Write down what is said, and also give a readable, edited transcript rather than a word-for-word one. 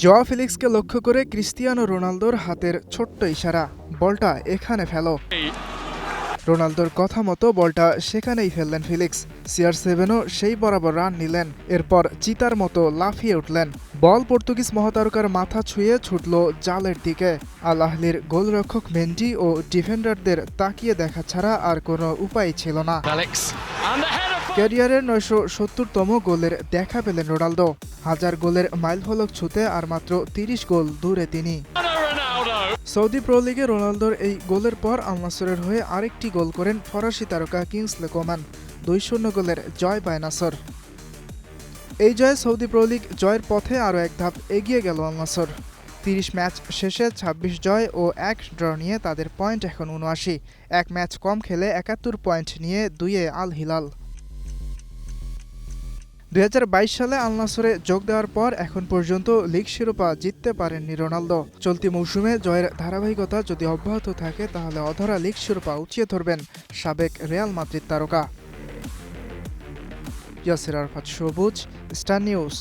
জোয়া ফেলিক্সকে লক্ষ্য করে ক্রিস্টিয়ানো রোনালদোর হাতের ছোট্ট ইশারা, বলটা এখানে ফেলো। রোনালদোর কথা মতো বলটা সেখানেই ফেললেন ফেলিক্স। CR7ও সেই বরাবর রান নিলেন। এরপর চিতার মতো লাফিয়ে উঠলেন। বল পর্তুগিজ মহাতারকার মাথা ছুঁয়ে ছুটল জালের দিকে। আল আহলির গোলরক্ষক মেন্ডি ও ডিফেন্ডারদের তাকিয়ে দেখা ছাড়া আর কোনো উপায় ছিল না। ক্যারিয়ারের 970তম গোলের দেখা পেলেন রোনালদো। 1000 গোলের মাইলফলক ছুঁতে আর মাত্র 30 গোল দূরে তিনি। সৌদি প্রো লিগে রোনালদোর এই গোলের পর আল নাসরের হয়ে আরেকটি গোল করেন ফরাসি তারকা কিংসলে কোমান। 2-0 গোলের জয় পায় নাসর। এই জয়ে সৌদি প্রো লিগ জয়ের পথে আরও এক ধাপ এগিয়ে গেল আল নাসর। 30 ম্যাচ শেষে 26 জয় ও 1 ড্র নিয়ে তাদের পয়েন্ট এখন 79। এক ম্যাচ কম খেলে 71 পয়েন্ট নিয়ে 2-এ আল হিলাল। 2022 সালে আল নাসরে যোগ দেওয়ার পর এখন পর্যন্ত লিগ শিরোপা জিততে পারেননি রোনালদো। চলতি মৌসুমে জয়ের ধারাবাহিকতা যদি অব্যাহত থাকে তাহলে অধরা লিগ শিরোপা উঁচিয়ে ধরবেন সাবেক রিয়াল মাদ্রিদ তারকা। ইয়াসির আরাফাত সবুজ, স্টার নিউজ।